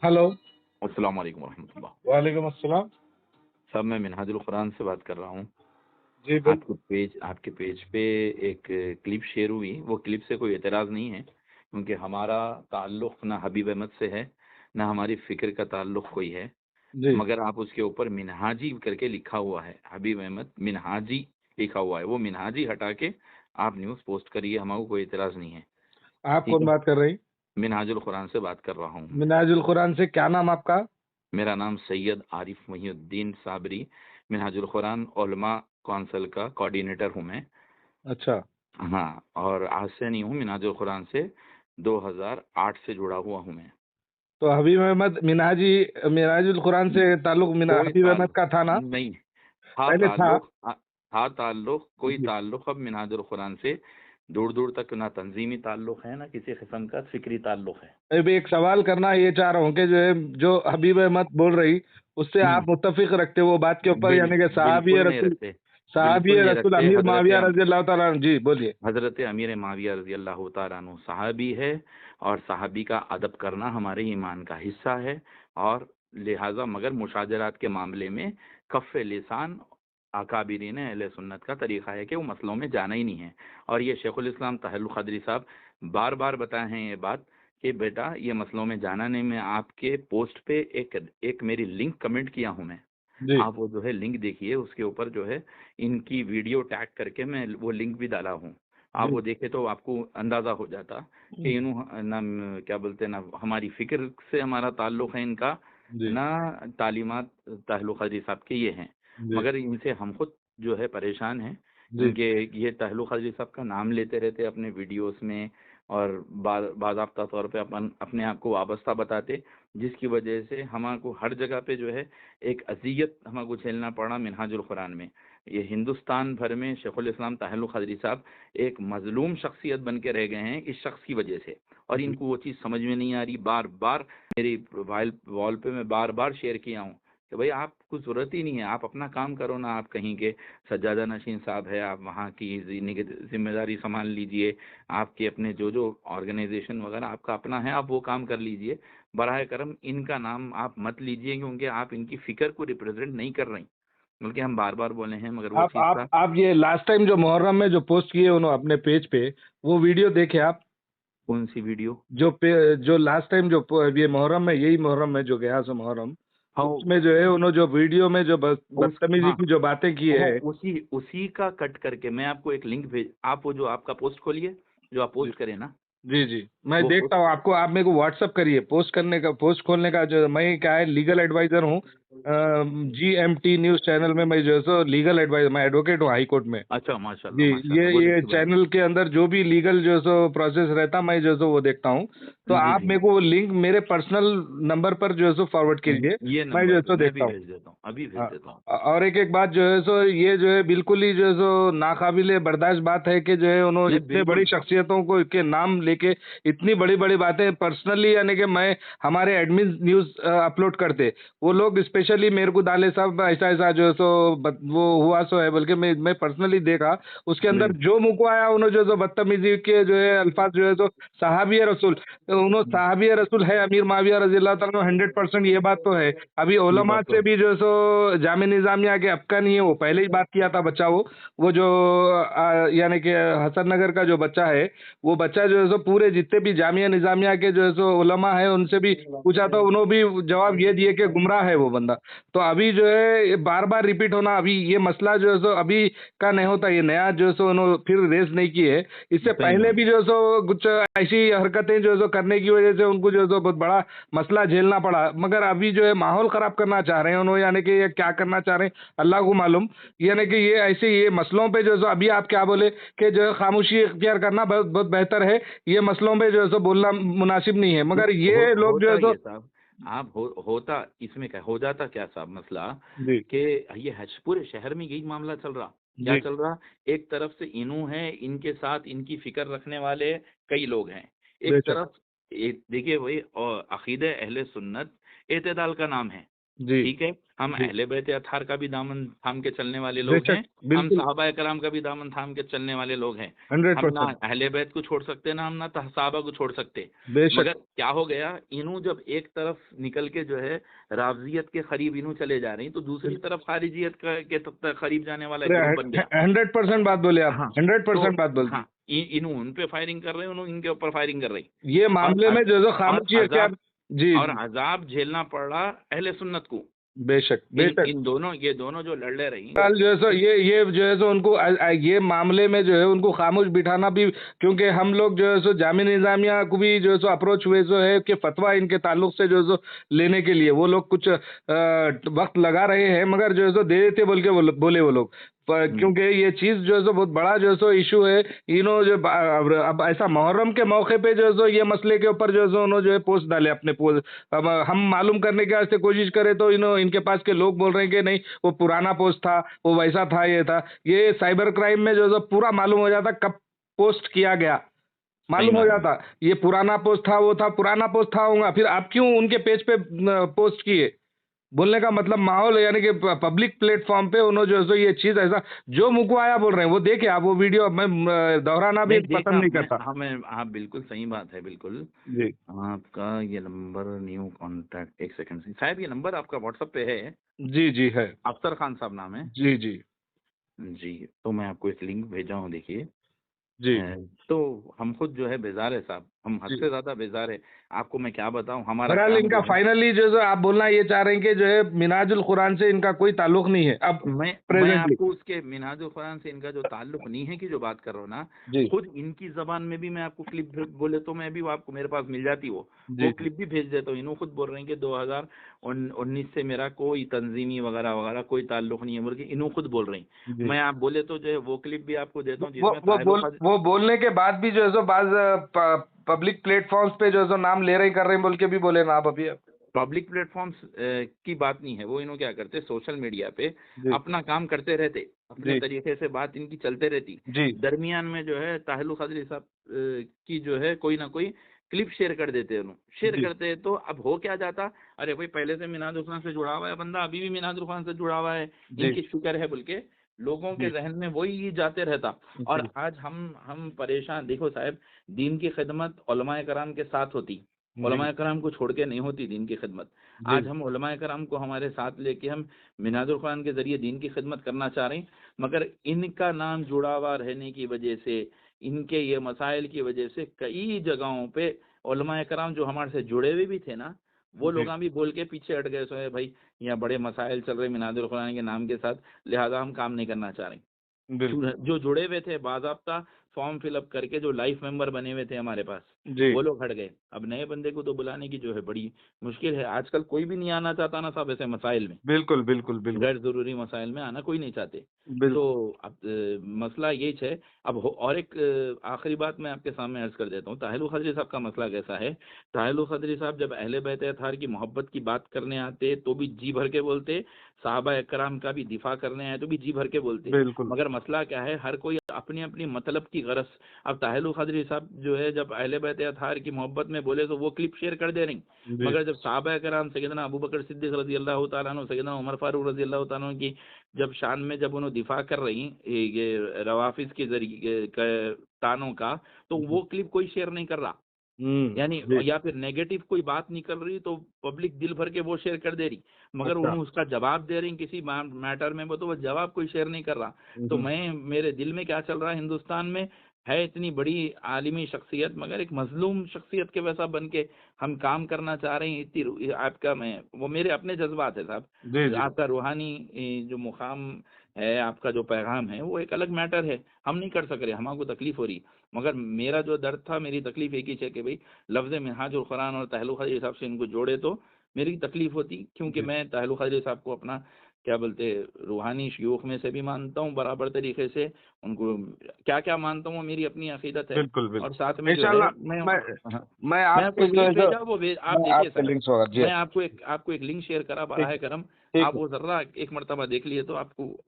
Hello. अस्सलाम वालेकुम रहमतुल्लाह। वालेकुम अस्सलाम। साहब मैं मिनहाजुल कुरान से बात कर रहा हूँ। जी बिल्कुल। आपके पेज पे एक क्लिप शेयर हुई। वो क्लिप से कोई एतराज़ नहीं है, क्योंकि हमारा ताल्लुक़ ना हबीब अहमद से है, ना हमारी फ़िक्र का ताल्लुक़ कोई है। जी। मगर आप उसके ऊपर मिनहाजी करके लिखा हुआ है, हबीब अहमद मिनहाजी लिखा हुआ है। वो मिनहाजी हटा के आप न्यूज़ पोस्ट करिए, हमको कोई एतराज़ नहीं है। आप ठीक कौन है? बात कर रही? मिनहाजुल कुरान से बात कर रहा हूँ। मिनाजुल कुरान से क्या नाम आपका? मेरा नाम सैयद आरिफ मोहिउद्दीन साबरी, मिनहाजुल कुरान उलमा काउंसिल का कोऑर्डिनेटर हूँ मैं। अच्छा। हाँ, और आज से नहीं हूँ, मिनहाजुल कुरान से 2008 से जुड़ा हुआ हूँ मैं। तो हबीब अहमद मिनाजी मिनाजुल कुरान से ताल्लुक मिना कोई हबीब अहमद ताल्लुक का था ना? नहीं था। पहले था। ताल्लुक कोई जी। ताल्लुक अब मिनहाजुल कुरान से दूर दूर तक ना तंजीमी ताल्लुक है, ना किसी किस्म का फिक्री ताल्लुक है। मैं भी एक सवाल करना ये चाह रहा हूँ कि जो है जो हबीब अहमद बोल रही उससे आप हम्म। मुत्तफिक रखते हो वो बात के ऊपर, यानी कि बिल्कुल नहीं रखते। साहबी बिल्कुल नहीं रसूल रखते। अमीर माविया रजी अल्लाह ताला अन्हु। जी बोलिए। हजरत अमीर माविया रजी अल्लाह तआला अन्हु सहाबी है, और सहाबी का अदब करना हमारे ईमान का हिस्सा है। और लिहाजा मगर मुशाजरात के मामले में कफ़ लिसान अकाबिरीन अहले सुन्नत का तरीक़ा है कि वो मसलों में जाना ही नहीं है। और ये शेखुल इस्लाम तहल्लुल क़दरी साहब बार बार बताए हैं ये बात कि बेटा ये मसलों में जाना नहीं। मैं आपके पोस्ट पे एक मेरी लिंक कमेंट किया हूँ मैं। जी। आप वो जो है लिंक देखिए, उसके ऊपर जो है इनकी वीडियो टैग करके मैं वो लिंक भी डाला हूँ। आप जी। वो देखे तो आपको अंदाज़ा हो जाता कि इन्हों ना क्या बोलते हैं, ना हमारी फ़िक्र से हमारा ताल्लुक़ है इनका, जी। ना तालीमात तहल्लुक़ क़दरी साहब के ये हैं। जी। मगर इनसे हम खुद जो है परेशान हैं, जी। क्योंकि ये तहल्लुक़ क़दरी साहब का नाम लेते रहते अपने वीडियोस में, और बाज़ाब्ता तौर पे अपने आप को वाबस्ता बताते, जिसकी वजह से हमको हर जगह पे जो है एक अज़ियत हमको झेलना पड़ा मिनहाजुल कुरान में। ये हिंदुस्तान भर में शेखुल इस्लाम तहल्लुक़ क़दरी साहब एक मज़लूम शख्सियत बन के रह गए हैं इस शख्स की वजह से, और जी। इनको वो चीज़ समझ में नहीं आ रही। बार बार मेरी प्रोफाइल वॉल पे मैं बार बार शेयर किया हूँ कि भाई आपको ज़रूरत ही नहीं है, आप अपना काम करो ना। आप कहीं के सज्जादा नशीन साहब है, आप वहाँ की जिम्मेदारी संभाल लीजिए। आपके अपने जो जो ऑर्गेनाइजेशन वगैरह आपका अपना है, आप वो काम कर लीजिए। बराए करम इनका नाम आप मत लीजिए, क्योंकि आप इनकी फ़िक्र को रिप्रेजेंट नहीं कर रही। बल्कि हम बार बार बोले हैं, मगर वो आप चीज़ आप का आप ये लास्ट टाइम जो मुहर्रम में जो पोस्ट किए उन्होंने अपने पेज पे, वो वीडियो देखे आप? कौन सी वीडियो? जो लास्ट टाइम ये मुहर्रम में, यही मुहर्रम में जो गया सो मुहर्रम, हाँ। उसमें जो है उन्होंने जो वीडियो में जो बदतमीजी हाँ, की जो बातें की वो है। उसी उसी का कट करके मैं आपको एक लिंक भेज, आप वो जो आपका पोस्ट खोलिए, जो आप जी। पोस्ट करें ना, जी। जी। मैं वो देखता हूँ पोस्ट। आपको, आप मेरे को व्हाट्सअप करिए पोस्ट खोलने का। जो मैं क्या है, लीगल एडवाइजर हूँ। GMT न्यूज़ चैनल में मैं जो है सो लीगल एडवाइजर, मैं एडवोकेट हूँ हाई कोर्ट में। अच्छा, जी। माशाल्लाह ये माशाल्लाह, बहुत ये अच्छी बात। चैनल के अंदर जो भी लीगल जो सो प्रोसेस रहता, मैं जो सो वो देखता हूँ। तो जी आप जी। मेरे को वो लिंक मेरे पर्सनल नंबर पर जो है सो फॉरवर्ड कीजिए। ये मैं जो नंबर है पे सो मैं भी देखता हूँ। भेज देता हूँ, अभी भेज हाँ। देता हूँ। और एक बात जो है सो ये जो है बिल्कुल ही जो है सो नाकाबिले बर्दाश्त बात है कि जो है उन्होंने नहीं, इतने बड़ी बिल्कुल। शख्सियतों को के नाम लेके इतनी बड़ी-बड़ी बातें पर्सनली, यानी कि मैं हमारे एडमिन न्यूज़ अपलोड करते। वो लोग स्पेशली मेरे को डाले साहब ऐसा-ऐसा जो है सो वो हुआ सो है, बल्कि मैं पर्सनली देखा। उसके अंदर बिल्कुल। जो मुँह को आया उन्होंने जो है सो बदतमीज़ी के जो है अल्फाज़ जो है सो सहाबी रसूल, तो उन्होंने सहाबी रसूल है अमीर माविया रज़ी अल्लाह तआला अन्हु, 100% ये बात तो है। अभी ये उलमा बात तो से है। भी जो है सो जामे निज़ामिया के अब का नहीं है, वो पहले ही बात किया था बच्चा वो जो यानी कि हसन नगर का जो बच्चा है, वो बच्चा जो है सो पूरे जितने भी जामिया निज़ामिया के जो है सो उलमा है उनसे भी पूछा, तो उन्होंने भी जवाब ये दिए कि गुमराह है वो बंदा। तो अभी जो है ये बार-बार रिपीट होना, अभी ये मसला जो है सो अभी का नहीं होता, ये नया जो है सो उन्होंने फिर रेज़ नहीं की है। इससे सही पहले बात। भी जो है सो कुछ ऐसी हरकतें जो है सो करने की वजह से उनको जो है सो बहुत बड़ा मसला झेलना पड़ा। मगर अभी जो है माहौल ख़राब करना चाह रहे हैं उन्होंने, यानी कि ये क्या करना चाह रहे हैं अल्लाह को मालूम। यानी कि ये मसलों पे जो है सो अभी आप क्या बोले कि जो है खामोशी इख्तियार करना बहुत बहुत बेहतर है। ये मसलों पे जो है सो बोलना मुनासिब नहीं है। मगर ये लोग जो होता है सो। ये साहब, आप होता इसमें क्या हो जाता क्या साहब मसला, जी। कि ये पूरे शहर में यही मामला चल रहा। क्या जी। चल रहा? एक तरफ से इनू है, इनके साथ इनकी फिक्र रखने वाले कई लोग हैं। एक बेशक। तरफ देखिए वही अकीदे अहले सुन्नत एतदाल का नाम है। जी, ठीक है, हम जी, अहले बैत अतहार का भी दामन थाम के चलने वाले लोग बेशक, हैं, हम बिल्कुल, सहाबा कराम का भी दामन थाम के चलने वाले लोग हैं। हम ना 100% अहले बैत को छोड़ सकते, ना हम ना सहाबा को छोड़ सकते। बेशक। मगर क्या हो गया, इन्हों जब एक तरफ निकल के जो है रावजियत के करीब इन्हों चले जा रही, तो दूसरी तरफ खारिजियत के करीब जाने वाला एक अरे ग्रुप बन गया। 100% बात बोले आप, हाँ, तो 100% बात बोल दी। हाँ, इन्हों उन पे फायरिंग कर रहे हैं, उन्हों इनके ऊपर फायरिंग कर रही। ये और मामले अ, में जो और खामोशी अज़ाब अख्तियार। जी, और जी, अज़ाब झेलना पड़ रहा अहले सुन्नत को। बेशक, इन बेशक। इन दोनों ये दोनों जो लड़ ले रही। फिलहाल जो है सो ये जो है सो उनको ये मामले में जो है उनको खामोश बिठाना भी, क्योंकि हम लोग जो है सो जामिया निज़ामिया को भी जो है सो अप्रोच हुए सो है कि फतवा इनके ताल्लुक से जो है सो लेने के लिए वो लोग कुछ वक़्त लगा रहे हैं, मगर जो है सो दे देते बोल के बोले वो लोग। हुँ, क्योंकि ये चीज़ जो है सो बहुत बड़ा जो है सो इश्यू है। इन्हों जो अब ऐसा मुहर्रम के मौके पे जो है सो ये मसले के ऊपर जो है सो उन्होंने जो है पोस्ट डाले अपने पोस्ट। अब हम मालूम करने के वास्ते कोशिश करें तो इनके पास के लोग बोल रहे हैं कि नहीं, वो पुराना पोस्ट था, वो वैसा था, ये था। ये साइबर क्राइम में जो है सो पूरा मालूम हो जाता कब पोस्ट किया गया, सही मालूम हो बात है। जाता। ये पुराना पोस्ट था, वो था, पुराना पोस्ट था होगा, फिर आप क्यों उनके पेज पे पोस्ट किए? बोलने का मतलब माहौल यानी कि पब्लिक प्लेटफ़ॉर्म पे उन्होंने जो है सो ये चीज़ ऐसा जो मुँह को आया बोल रहे हैं, वो देखें आप वो वीडियो। मैं दोहराना भी नहीं देखा पसंद नहीं मैं, करता। हाँ, हाँ, बिल्कुल सही बात है, बिल्कुल। जी। आपका ये नंबर न्यू कॉन्टैक्ट, 1 सेकंड से शायद ये नंबर आपका व्हाट्सएप पे है, जी, जी, है। अफ़सर खान साहब नाम है। जी, जी। जी, तो मैं आपको एक लिंक भेजा हूँ, देखिए। जी, तो हम खुद जो है बेज़ार है साहब, हम हद जी। से ज़्यादा बेज़ार है। आपको मैं क्या बताऊँ, हमारा बहरहाल काम इनका जो है, फाइनली जो है आप बोलना ये चाह रहे हैं कि जो है मिनाजुल कुरान से इनका कोई ताल्लुक नहीं है अब मैं प्रेजेंटली। आपको उसके मिन्हाजुल कुरान से इनका जो ताल्लुक नहीं है की जो बात कर रहा हूँ ना, जी, खुद इनकी ज़बान में भी मैं आपको क्लिप बोले तो मैं भी वो आपको मेरे पास मिल जाती वो जी, जी, क्लिप भी भेज देता हूँ। इन्हों खुद बोल रहे हैं कि 2019 से मेरा कोई तंज़ीमी वगैरह कोई ताल्लुक नहीं है बोल के इन्हों खुद बोल रही। जी। मैं आप बोले तो जो है वो क्लिप भी आपको देता हूँ जिसमें ताल्लुक। वो बोलने के बाद भी जो है सो बाज़ पब्लिक प्लेटफ़ॉर्म्स पे जो है सो नाम ले रहे कर रहे हैं बोल के भी बोले ना आप अभी। पब्लिक प्लेटफ़ॉर्म्स की बात नहीं है, वो इन्हों क्या करते सोशल मीडिया पे जी, अपना काम करते रहते, अपने जी, तरीके से बात इनकी चलते रहती। जी, दरमियान में जो है ताहिलुल क़ादरी साहब की जो है कोई ना कोई क्लिप शेयर कर देते हैं उन्हों। शेयर जी, करते हैं तो अब हो क्या जाता, अरे भाई पहले से मिनाजुल खान से जुड़ा हुआ है बंदा, अभी भी मिनाजुल खान से जुड़ा हुआ है, जी, इनकी शुक्र है बोल के लोगों के जी, ज़हन में वही जाते रहता। और जी, आज हम परेशान, देखो साहब, दीन की खिदमत उलमाए कराम के साथ होती। जी, उलमाए कराम को छोड़ के नहीं होती दीन की खिदमत। जी, आज हम उलमाए कराम को हमारे साथ लेके हम मिनाजुल कुरान के ज़रिए दीन की खिदमत करना चाह रहे हैं, मगर इनका नाम जुड़ा हुआ रहने की वजह से, इनके ये मसाइल की वजह से कई जगहों पे उलमाए कराम जो हमारे से जुड़े हुए भी थे ना, वो जी, लोग भी बोल के पीछे हट गए, सो भाई यहाँ बड़े मसाइल चल रहे मिनाजुल कुरान के नाम के साथ, लिहाजा हम काम नहीं करना चाह रहे। बिल्कुल। जो जुड़े हुए थे बाज़ाब्ता फॉर्म फिलअप करके जो लाइफ मेंबर बने हुए थे हमारे पास, जी, वो लोग हट गए। अब नए बंदे को तो बुलाने की जो है बड़ी मुश्किल है। आजकल कोई भी नहीं आना चाहता ना साहब ऐसे मसाइल में। बिल्कुल, बिल्कुल, बिल्कुल, गैर ज़रूरी मसाइल में आना कोई नहीं चाहते। तो बिल्कुल। अब मसला यही है। अब और एक आखिरी बात मैं आपके सामने अर्ज़ कर देता हूँ, ताहिलुल क़ादरी साहब का मसला कैसा है। ताहिलुल क़ादरी साहब जब अहले बैत अतहार की मोहब्बत की बात करने आते तो भी जी भर के बोलते, सहाबा इकराम का भी दिफ़ा करने आए तो भी जी भर के बोलते। बिल्कुल। मगर मसला क्या है, हर कोई अपनी-अपनी मतलब की गरज। अब ताहिलुल क़ादरी साहब जो है जब अहले बैत अतहार की मोहब्बत में बोले तो वो क्लिप शेयर कर दे रही। जी, मगर जब सहाबा कराम सैयदना अबू बकर सिद्दीक़ रज़ियल्लाहु तआला अन्हु, सैयदना उमर फारूक रज़ियल्लाहु तआला अन्हु की जब शान में जब उन्होंने दिफ़ा कर रही ये रवाफ़िज़ के ज़रिए क तानों का, तो जी। वो क्लिप कोई शेयर नहीं कर रहा। यानी जी। या फिर नेगेटिव कोई बात निकल रही तो पब्लिक दिल भर के वो शेयर कर दे रही। मगर अच्छा। उन्होंने उसका जवाब दे रही किसी मैटर में, वो तो वो जवाब कोई शेयर नहीं कर रहा। हुँ, तो हुँ। मेरे दिल में क्या चल रहा है, हिंदुस्तान में है इतनी बड़ी आलिमी शख्सियत, मगर एक मज़लूम शख्सियत के वैसा बन के हम काम करना चाह रहे हैं। इतनी आपका मैं वो मेरे अपने जज़्बात है साहब। जी, जी। आपका रूहानी जो मुक़ाम है, आपका जो पैगाम है, वो एक अलग मैटर है। हम नहीं कर सक रहे, हमको तकलीफ़ हो रही। मगर मेरा जो दर्द था, मेरी तकलीफ़ एक ही है कि भई लफ्ज़ मिन्हाजुल कुरान और ताहिलुल क़ादरी साहब से इनको जोड़े तो मेरी तकलीफ़ होती, क्योंकि जी। मैं ताहिलुल क़ादरी साहब को अपना क्या बोलते रूहानी शयूख़ में से भी मानता हूँ बराबर तरीक़े से। उनको क्या-क्या मानता हूँ वो मेरी अपनी अक़ीदत है। बिल्कुल, और बिल्कुल। साथ में जो है इंशाअल्लाह मैं हाँ, मैं मैं आपको आपके एक जो है लिंक सो भेजा, वो आप मैं देखिए आपके साहब। लिंक्स वगैरह जी। मैं आपको एक लिंक शेयर करा ठीक बराह है, करम, ठीक आप है। वो ज़र्रा एक मर्तबा देख लिए तो आपको वो